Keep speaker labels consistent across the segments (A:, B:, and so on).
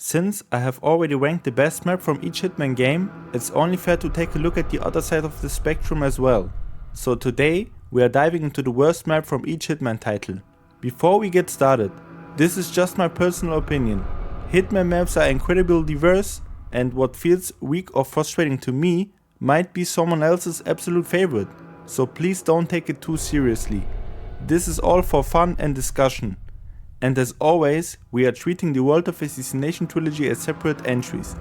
A: Since I have already ranked the best map from each Hitman game, it's only fair to take a look at the other side of the spectrum as well. So today, we are diving into the worst map from each Hitman title. Before we get started, this is just my personal opinion. Hitman maps are incredibly diverse, and what feels weak or frustrating to me might be someone else's absolute favorite, so please don't take it too seriously. This is all for fun and discussion. And as always, we are treating the World of Assassination trilogy as separate entries.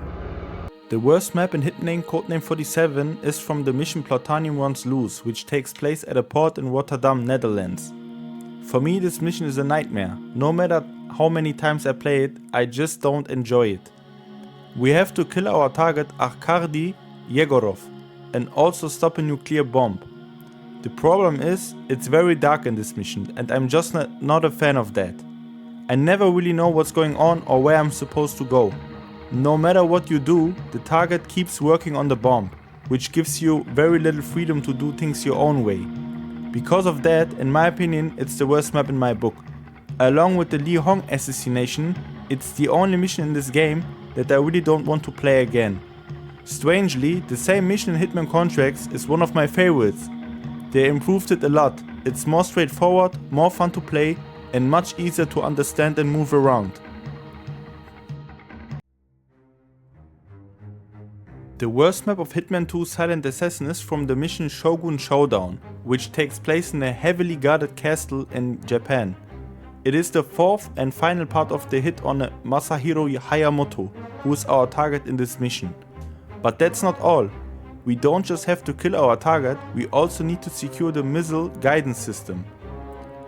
A: The worst map in Hitman Codename 47 is from the mission Plutonium Runs Loose, which takes place at a port in Rotterdam, Netherlands. For me, this mission is a nightmare. No matter how many times I play it, I just don't enjoy it. We have to kill our target Arkady Yegorov and also stop a nuclear bomb. The problem is, it's very dark in this mission and I'm just not a fan of that. I never really know what's going on or where I'm supposed to go. No matter what you do, the target keeps working on the bomb, which gives you very little freedom to do things your own way. Because of that, in my opinion, it's the worst map in my book. Along with the Li Hong assassination, it's the only mission in this game that I really don't want to play again. Strangely, the same mission in Hitman Contracts is one of my favorites. They improved it a lot. It's more straightforward, more fun to play, and much easier to understand and move around. The worst map of Hitman 2 Silent Assassin is from the mission Shogun Showdown, which takes place in a heavily guarded castle in Japan. It is the fourth and final part of the hit on Masahiro Hayamoto, who is our target in this mission. But that's not all. We don't just have to kill our target, we also need to secure the missile guidance system.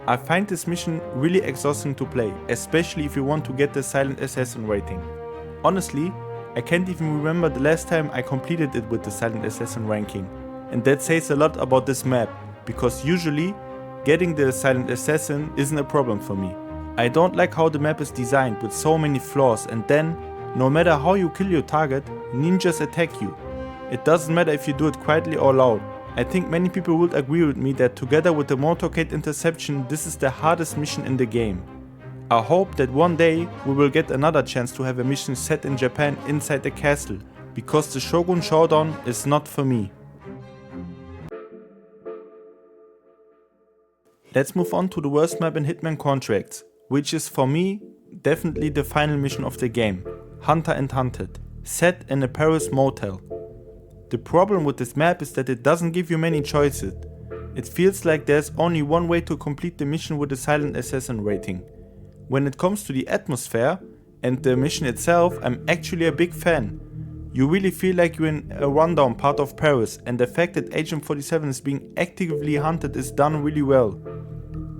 A: I find this mission really exhausting to play, especially if you want to get the Silent Assassin rating. Honestly, I can't even remember the last time I completed it with the Silent Assassin ranking, and that says a lot about this map, because usually getting the Silent Assassin isn't a problem for me. I don't like how the map is designed with so many flaws, and then, no matter how you kill your target, ninjas attack you. It doesn't matter if you do it quietly or loud. I think many people would agree with me that together with the motorcade interception, this is the hardest mission in the game. I hope that one day we will get another chance to have a mission set in Japan inside the castle, because the Shogun Showdown is not for me. Let's move on to the worst map in Hitman Contracts, which is for me definitely the final mission of the game, Hunter and Hunted, set in a Paris motel. The problem with this map is that it doesn't give you many choices. It feels like there's only one way to complete the mission with a Silent Assassin rating. When it comes to the atmosphere and the mission itself, I'm actually a big fan. You really feel like you're in a rundown part of Paris, and the fact that Agent 47 is being actively hunted is done really well.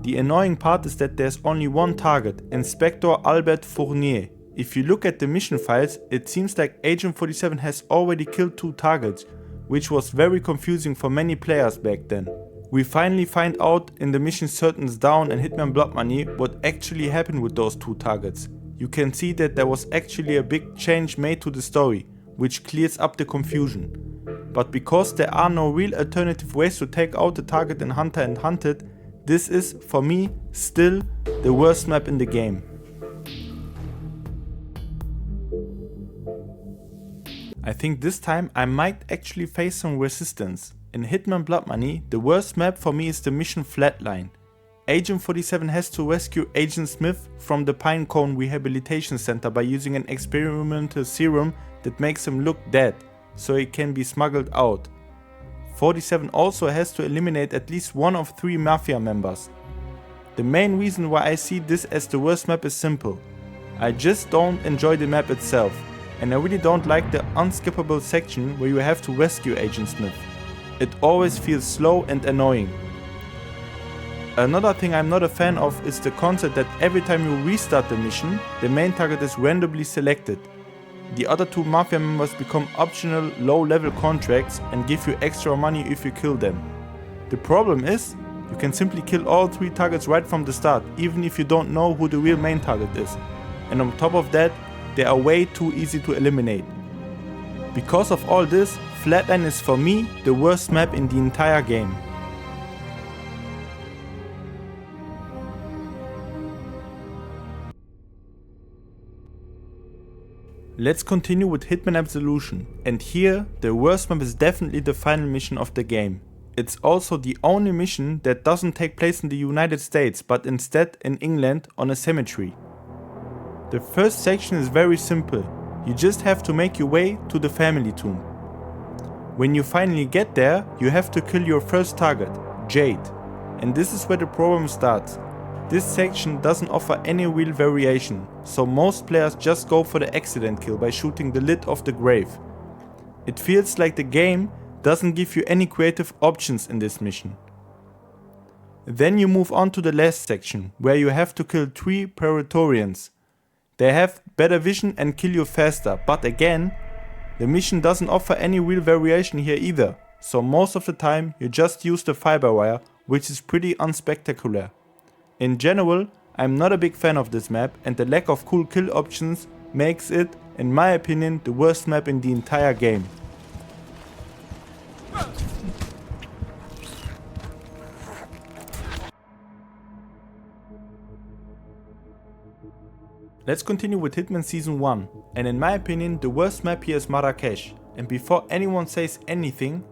A: The annoying part is that there's only one target, Inspector Albert Fournier. If you look at the mission files, it seems like Agent 47 has already killed 2 targets, which was very confusing for many players back then. We finally find out in the mission Curtains Down and Hitman Blood Money what actually happened with those 2 targets. You can see that there was actually a big change made to the story, which clears up the confusion. But because there are no real alternative ways to take out the target in Hunter and Hunted, this is, for me, still the worst map in the game. I think this time I might actually face some resistance. In Hitman Blood Money, the worst map for me is the mission Flatline. Agent 47 has to rescue Agent Smith from the Pinecone Rehabilitation Center by using an experimental serum that makes him look dead, so he can be smuggled out. 47 also has to eliminate at least one of 3 Mafia members. The main reason why I see this as the worst map is simple. I just don't enjoy the map itself. And I really don't like the unskippable section where you have to rescue Agent Smith. It always feels slow and annoying. Another thing I'm not a fan of is the concept that every time you restart the mission, the main target is randomly selected. The other 2 Mafia members become optional low-level contracts and give you extra money if you kill them. The problem is, you can simply kill all 3 targets right from the start, even if you don't know who the real main target is. And on top of that, they are way too easy to eliminate. Because of all this, Flatline is for me the worst map in the entire game. Let's continue with Hitman Absolution, and here the worst map is definitely the final mission of the game. It's also the only mission that doesn't take place in the United States but instead in England on a cemetery. The first section is very simple, you just have to make your way to the family tomb. When you finally get there, you have to kill your first target, Jade, and this is where the problem starts. This section doesn't offer any real variation, so most players just go for the accident kill by shooting the lid of the grave. It feels like the game doesn't give you any creative options in this mission. Then you move on to the last section, where you have to kill 3 Praetorians. They have better vision and kill you faster, but again, the mission doesn't offer any real variation here either, so most of the time you just use the fiber wire, which is pretty unspectacular. In general, I'm not a big fan of this map, and the lack of cool kill options makes it, in my opinion, the worst map in the entire game. Let's continue with Hitman Season 1, and in my opinion the worst map here is Marrakesh. And before anyone says anything,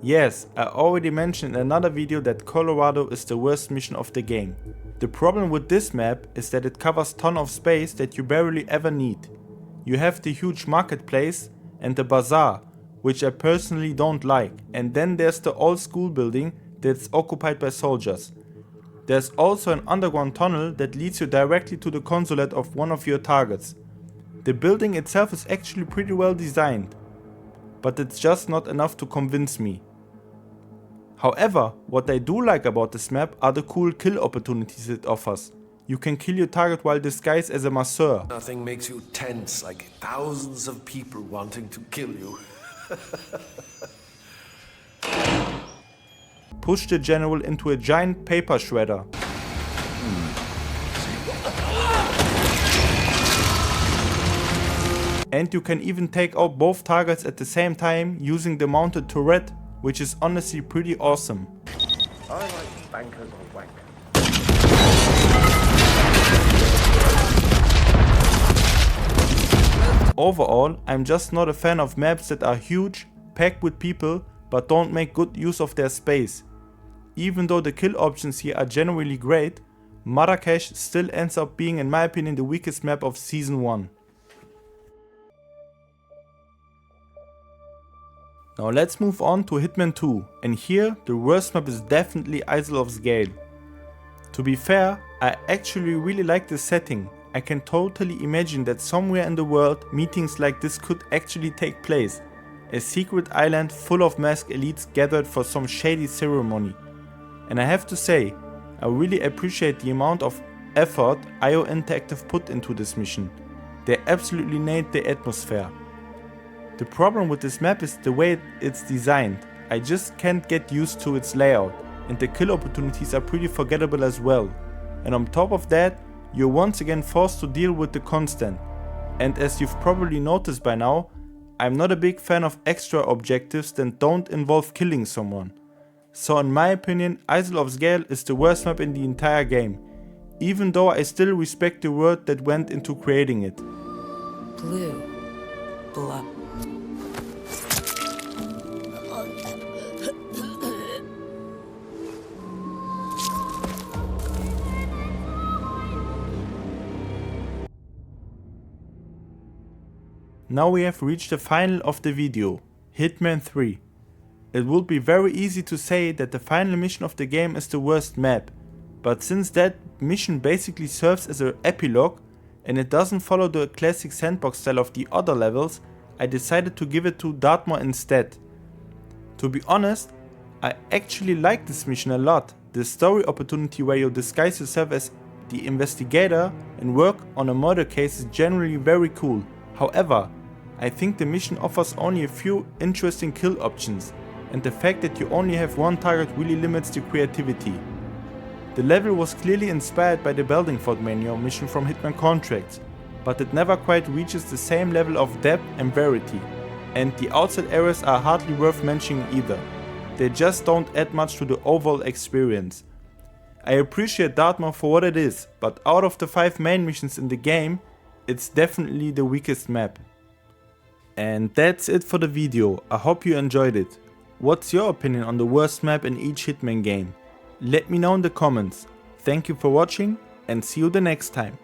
A: yes, I already mentioned in another video that Colorado is the worst mission of the game. The problem with this map is that it covers ton of space that you barely ever need. You have the huge marketplace and the bazaar, which I personally don't like, and then there's the old school building that's occupied by soldiers. There's also an underground tunnel that leads you directly to the consulate of one of your targets. The building itself is actually pretty well designed, but it's just not enough to convince me. However, what I do like about this map are the cool kill opportunities it offers. You can kill your target while disguised as a masseur.
B: Nothing makes you tense like thousands of people wanting to kill you.
A: Push the general into a giant paper shredder. And you can even take out both targets at the same time using the mounted turret, which is honestly pretty awesome.
B: I like bankers or wank.
A: Overall, I'm just not a fan of maps that are huge, packed with people, but don't make good use of their space. Even though the kill options here are generally great, Marrakesh still ends up being, in my opinion, the weakest map of Season 1. Now let's move on to Hitman 2, and here the worst map is definitely Isle of Scale. To be fair, I actually really like this setting. I can totally imagine that somewhere in the world meetings like this could actually take place. A secret island full of masked elites gathered for some shady ceremony. And I have to say, I really appreciate the amount of effort IO Interactive put into this mission. They absolutely nailed the atmosphere. The problem with this map is the way it's designed. I just can't get used to its layout, and the kill opportunities are pretty forgettable as well. And on top of that, you're once again forced to deal with the constant. And as you've probably noticed by now, I'm not a big fan of extra objectives that don't involve killing someone. So in my opinion, Isle of Scale is the worst map in the entire game, even though I still respect the work that went into creating it.
C: Blue. Blood.
A: Now we have reached the final of the video, Hitman 3. It would be very easy to say that the final mission of the game is the worst map, but since that mission basically serves as an epilogue and it doesn't follow the classic sandbox style of the other levels, I decided to give it to Dartmoor instead. To be honest, I actually like this mission a lot. The story opportunity where you disguise yourself as the investigator and work on a murder case is generally very cool. However, I think the mission offers only a few interesting kill options, and the fact that you only have one target really limits the creativity. The level was clearly inspired by the Beltingford Manor mission from Hitman Contracts, but it never quite reaches the same level of depth and variety, and the outside areas are hardly worth mentioning either. They just don't add much to the overall experience. I appreciate Dartmoor for what it is, but out of the 5 main missions in the game, it's definitely the weakest map. And that's it for the video. I hope you enjoyed it. What's your opinion on the worst map in each Hitman game? Let me know in the comments. Thank you for watching and see you the next time.